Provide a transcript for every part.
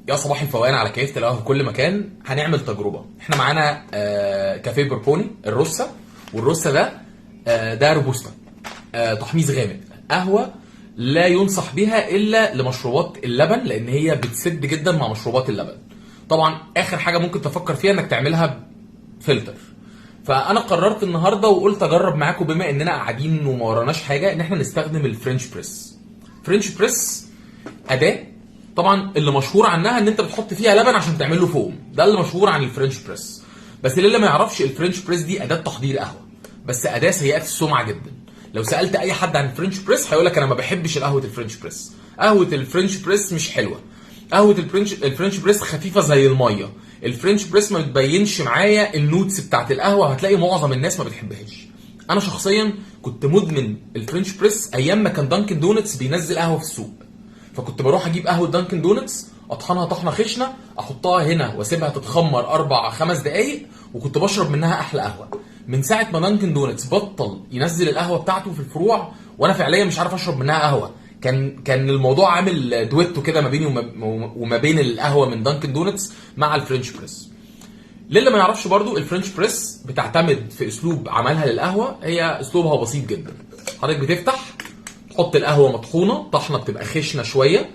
يا صباح الفوقان على كيفة القهوة في كل مكان. هنعمل تجربة. احنا معانا كافيه بربوني الروسا، والروسا ده روبوستا، تحميص غامق، قهوة لا ينصح بها الا لمشروبات اللبن، لان هي بتسد جدا مع مشروبات اللبن. طبعا اخر حاجة ممكن تفكر فيها انك تعملها فلتر. فانا قررت النهارده وقلت اجرب معاكم، بما اننا قاعدين وما وراناش حاجه، ان احنا نستخدم الفرنش بريس. فرنش بريس اداه طبعا اللي مشهور عنها ان انت بتحط فيها لبن عشان تعمل له فوم، ده اللي مشهور عن الفرنش بريس. بس اللي ما يعرفش، الفرنش بريس دي اداه تحضير قهوه، بس اداه سيئه السمعه جدا. لو سالت اي حد عن الفرنش بريس هيقول لك انا ما بحبش قهوه الفرنش بريس. قهوه الفرنش بريس مش حلوه. قهوه الفرنش بريس خفيفه زي الميه. الفرنش بريس ما بتبينش معايا النوتس بتاعت القهوه، هتلاقي معظم الناس ما بتحبهاش. انا شخصيا كنت مدمن الفرنش بريس ايام ما كان دانكن دونتس بينزل قهوه في السوق. فكنت بروح اجيب قهوه دانكن دونتس، اطحنها طحنه خشنه، احطها هنا واسيبها تتخمر 4-5 دقايق، وكنت بشرب منها احلى قهوه. من ساعه ما دانكن دونتس بطل ينزل القهوه بتاعته في الفروع، وانا فعليا مش عارف اشرب منها قهوه. كان الموضوع عامل دويتو كده ما بيني وما بين القهوه من دانكن دونتس مع الفرنش بريس. للي ما يعرفش برضو، الفرنش بريس بتعتمد في اسلوب عملها للقهوه، هي اسلوبها بسيط جدا. حضرتك بتفتح، تحط القهوه مطحونه، طحنه بتبقى خشنه شويه،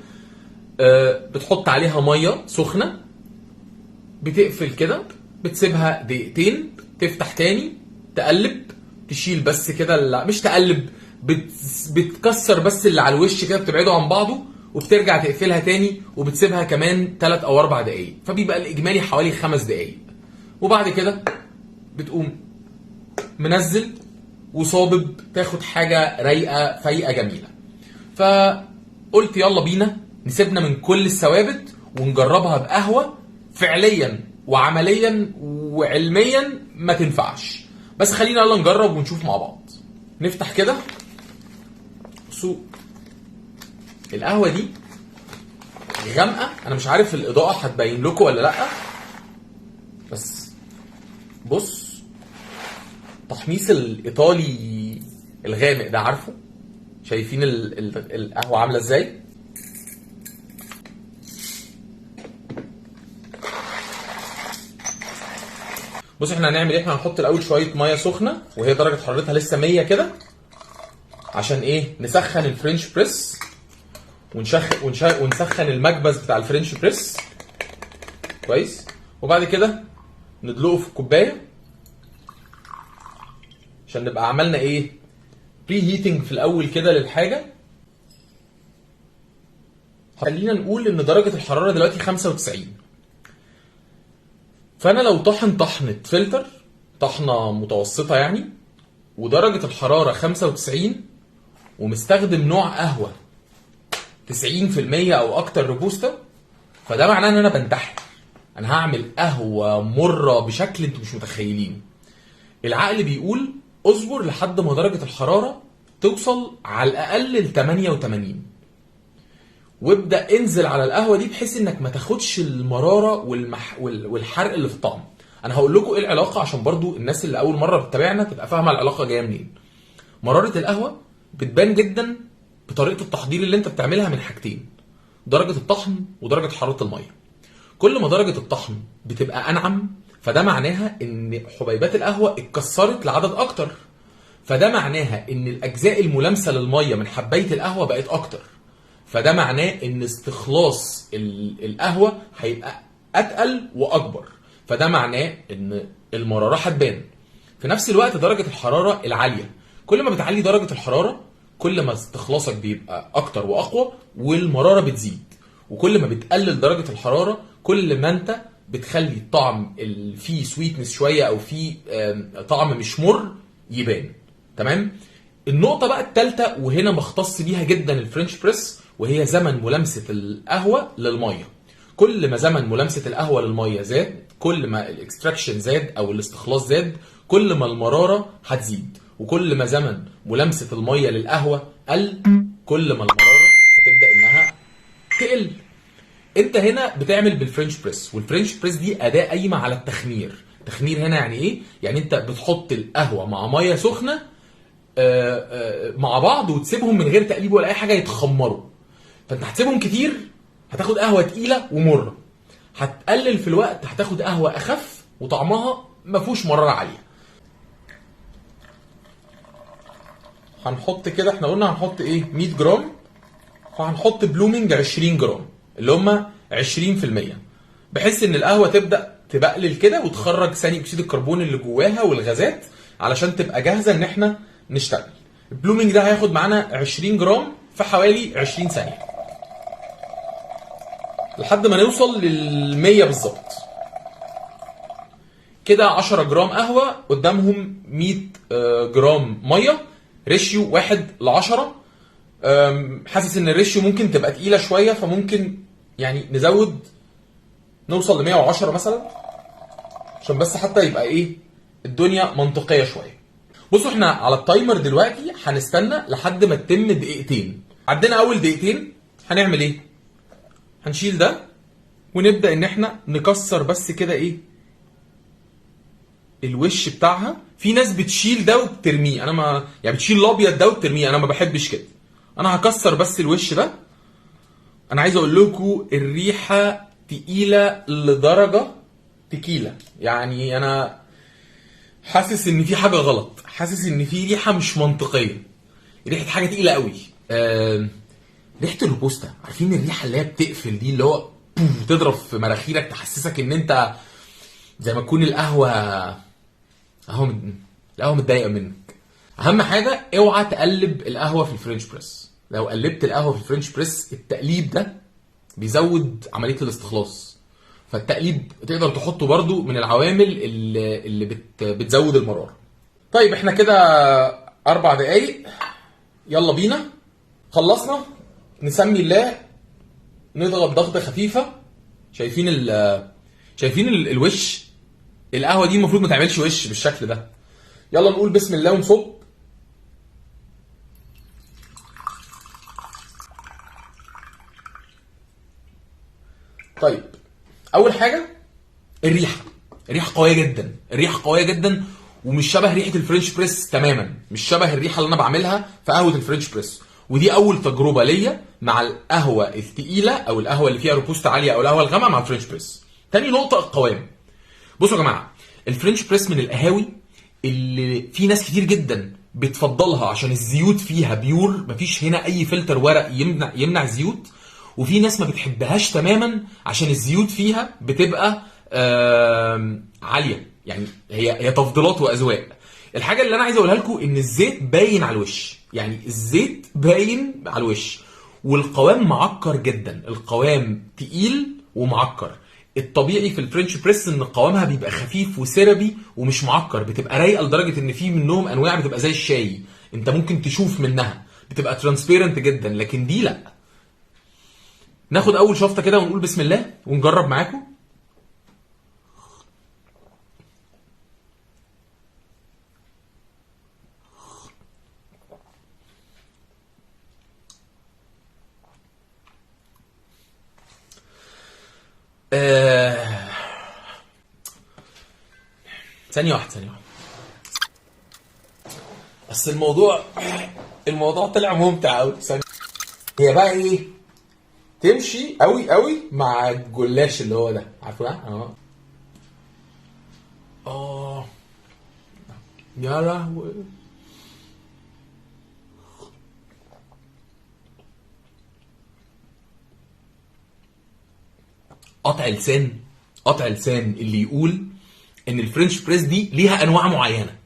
بتحط عليها ميه سخنه، بتقفل كده، بتسيبها دقيقتين، تفتح تاني، تقلب، تشيل بس كده، مش تقلب، بتكسر بس اللي على الوش كده، بتبعده عن بعضه، وبترجع تقفلها تاني، وبتسيبها كمان 3 أو 4 دقايق، فبيبقى الاجمالي حوالي 5 دقايق. وبعد كده بتقوم منزل وصابب، تاخد حاجه رايقه فايقه جميله. فقلت يلا بينا نسيبنا من كل الثوابت ونجربها بقهوه فعليا وعمليا وعلميا ما تنفعش. بس خلينا يلا نجرب ونشوف مع بعض. نفتح كده. بصوا القهوه دي غامقه، انا مش عارف الاضاءه هتبين لكم ولا لا، بس بص، تحميص الايطالي الغامق ده، عارفه؟ شايفين القهوه عامله ازاي؟ بص احنا هنعمل ايه؟ احنا هنحط الاول شويه ميه سخنه وهي درجه حرارتها لسه 100 كده، عشان ايه؟ نسخن الفرنش بريس ونسخن المكبس بتاع الفرنش بريس كويس. وبعد كده ندلقه في الكوبايه عشان نبقى عملنا ايه؟ بري هيتنج في الاول كده للحاجه. خلينا نقول ان درجه الحراره دلوقتي 95. فانا لو طحنه فلتر، طحنه متوسطه يعني، ودرجه الحراره 95، ومستخدم نوع قهوه 90% او اكتر روبوستا، فده معناه ان انا بنتحر. انا هعمل قهوه مره بشكل انتوا مش متخيلين. العقل بيقول اصبر لحد ما درجه الحراره توصل على الاقل ل 88، وابدا انزل على القهوه دي بحيث انك ما تاخدش المراره والحرق اللي في الطعم. انا هقول لكم ايه العلاقه عشان برضو الناس اللي اول مره بتتابعنا تبقى فاهمه العلاقه جايه منين. مراره القهوه بتبان جدا بطريقه التحضير اللي انت بتعملها من حاجتين: درجه الطحن ودرجه حراره الميه. كل ما درجه الطحن بتبقى انعم، فده معناها ان حبيبات القهوه اتكسرت لعدد اكتر، فده معناها ان الاجزاء الملامسه للميه من حبايه القهوه بقت اكتر، فده معناه ان استخلاص القهوه هيبقى اتقل واكبر، فده معناه ان المراره هتبان. في نفس الوقت درجه الحراره العاليه، كل ما بتعلي درجه الحراره كل ما استخلاصك بيبقى اكتر واقوى والمراره بتزيد، وكل ما بتقلل درجه الحراره كل ما انت بتخلي الطعم اللي فيه سويتنس شويه او فيه طعم مش مر يبان. تمام؟ النقطه بقى الثالثه، وهنا مختص بيها جدا الفرنش بريس، وهي زمن ملامسه القهوه للميه. كل ما زمن ملامسه القهوه للميه زاد، كل ما الاكستراكشن زاد او الاستخلاص زاد، كل ما المراره هتزيد. وكل ما زمن ملامسه الميه للقهوه قل، كل ما المراره هتبدا انها تقل. انت هنا بتعمل بالفرنش بريس، والفرنش بريس دي اداه قايمه على التخمير. التخمير هنا يعني ايه؟ يعني انت بتحط القهوه مع ميه سخنه مع بعض، وتسيبهم من غير تقليب ولا اي حاجه يتخمروا. فانت هتسيبهم كتير هتاخد قهوه تقيله ومره. هتقلل في الوقت، هتاخد قهوه اخف وطعمها ما فيهوش مراره عاليه. هنحط كده، احنا قلنا هنحط ايه 100 جرام، وهنحط بلومينج 20 جرام اللي هم 20%، بحيث ان القهوه تبدا تبقلل كده وتخرج ثاني اكسيد الكربون اللي جواها والغازات علشان تبقى جاهزه ان احنا نشتغل. البلومينج ده هياخد معانا 20 جرام في حوالي 20 ثانيه لحد ما نوصل لل 100 بالظبط. كده 10 جرام قهوه قدامهم 100 جرام ميه، ريشيو 1:10. حاسس ان الريشيو ممكن تبقى تقيله شويه، فممكن يعني نزود نوصل ل 110 مثلا، عشان بس حتى يبقى ايه الدنيا منطقيه شويه. بصوا احنا على التايمر دلوقتي هنستنى لحد ما تتم دقيقتين. عدينا اول دقيقتين هنعمل ايه؟ هنشيل ده ونبدا ان احنا نكسر بس كده ايه الوش بتاعها. في ناس بتشيل ده وبترميه، انا ما يعني بتشيل الابيض ده وبترميه، انا ما بحبش كده. انا هكسر بس الوش ده. انا عايز اقول لكم الريحه تقيله لدرجه تقيله، يعني انا حاسس ان في حاجه غلط، حاسس ان في ريحه مش منطقيه، ريحه حاجه تقيله قوي. ريحه الروبوستا، عارفين الريحه اللي هي بتقفل دي، اللي هو تضرب في مناخيرك تحسسك ان انت زي ما تكون القهوه متضايقه منك. اهم حاجه اوعى تقلب القهوه في الفرنش بريس. لو قلبت القهوه في الفرنش بريس التقليب ده بيزود عمليه الاستخلاص، فالتقليب تقدر تحطه برضو من العوامل اللي بتزود المراره. طيب احنا كده 4 دقايق، يلا بينا خلصنا. نسمي الله، نضغط ضغطه خفيفه. شايفين الوش؟ القهوه دي المفروض ما تعملش وش بالشكل ده. يلا نقول بسم الله ونصب. طيب اول حاجه الريحه قويه جدا، الريحه قويه جدا، ومش شبه ريحه الفرنش بريس تماما، مش شبه الريحه اللي انا بعملها في قهوه الفرنش بريس. ودي اول تجربه ليا مع القهوه الثقيله او القهوه اللي فيها روبوستا عاليه او القهوه الغامقه مع الفرنش بريس. تاني نقطه القوام. بصوا يا جماعه، الفرنش بريس من القهاوي اللي في ناس كتير جدا بتفضلها عشان الزيوت فيها بيور، مفيش هنا اي فلتر ورق يمنع زيوت. وفي ناس ما بتحبهاش تماما عشان الزيوت فيها بتبقى عاليه، يعني هي تفضيلات واذواق. الحاجه اللي انا عايز اقولها لكم ان الزيت باين على الوش، يعني الزيت باين على الوش، والقوام معكر جدا، القوام تقيل ومعكر. الطبيعي في الفرنش بريس ان قوامها بيبقى خفيف وسيربي ومش معكر، بتبقى رايقه لدرجه ان في منهم انواع بتبقى زي الشاي، انت ممكن تشوف منها بتبقى ترانسبيرنت جدا، لكن دي لا. ناخد اول شفطه كده ونقول بسم الله ونجرب معاكم. ثانية واحدة. بس الموضوع طلع ممتع قوي. هي بقى ايه؟ تمشي قوي قوي مع الجلاش اللي هو ده، عارفه ده؟ يا لهوي. قطع لسان اللي يقول ان الفرنش بريس دي ليها انواع معينه.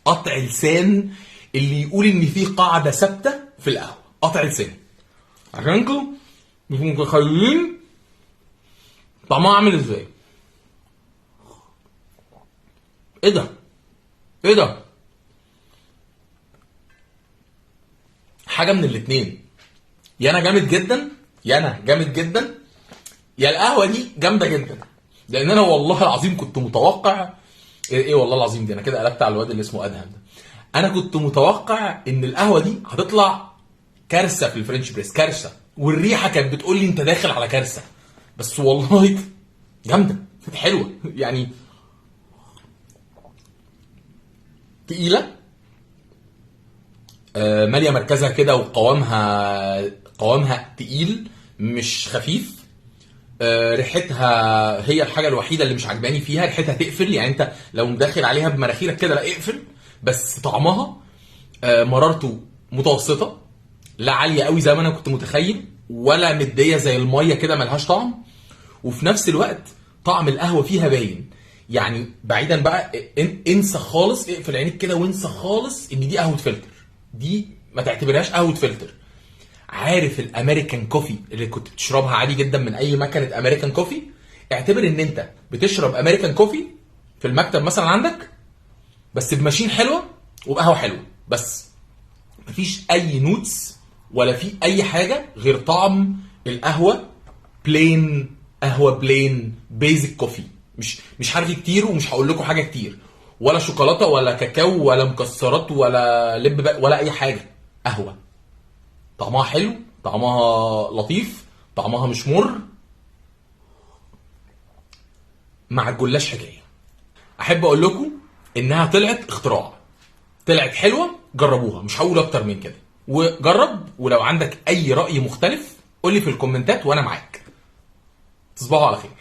قطع لسان اللي يقول ان في قاعده ثابته في القهوه. قطع لسان عشانكم مش متخيلين طعمها عامل ازاي. ايه ده؟ حاجه من الاتنين، يا انا جامد جدا يا القهوه دي جامده جدا. لان انا والله العظيم كنت متوقع ايه والله العظيم دي انا كده قلبت على الواد اللي اسمه ادهم ده. انا كنت متوقع ان القهوه دي هتطلع كارثه في الفرنش بريس، كارثه، والريحه كانت بتقول لي انت داخل على كارثه. بس والله جامده، حلوه يعني، تقيله، ماليه مركزها كده، وقوامها تقيل مش خفيف. ريحتها هي الحاجه الوحيده اللي مش عجباني فيها، ريحتها تقفل، يعني انت لو مدخل عليها بمناخيرك كده لا اقفل. بس طعمها مرارته متوسطه، لا عاليه قوي زي ما انا كنت متخيل، ولا مديه زي الميه كده ملهاش طعم. وفي نفس الوقت طعم القهوه فيها باين. يعني بعيدا بقى انسى خالص، اقفل عينيك كده وانسى خالص ان دي قهوه فلتر. دي ما تعتبرهاش قهوه فلتر. عارف الامريكان كوفي اللي كنت بتشربها عادي جدا من اي مكنه امريكان كوفي؟ اعتبر ان انت بتشرب امريكان كوفي في المكتب مثلا عندك، بس بماشين حلوه وبقهوه حلوه، بس مفيش اي نوتس ولا في اي حاجه غير طعم القهوه. بلين قهوه، بلين بيزك كوفي. مش حرفي كتير، ومش هقول لكم حاجه كتير، ولا شوكولاته ولا كاكاو ولا مكسرات ولا لب ولا اي حاجه. قهوه طعمها حلو، طعمها لطيف، طعمها مش مر، مع الجلاش حكايه. احب اقول لكم انها طلعت اختراع، طلعت حلوه، جربوها، مش هقول اكتر من كده. وجرب، ولو عندك اي راي مختلف قول لي في الكومنتات وانا معاك. تصبحوا على خير.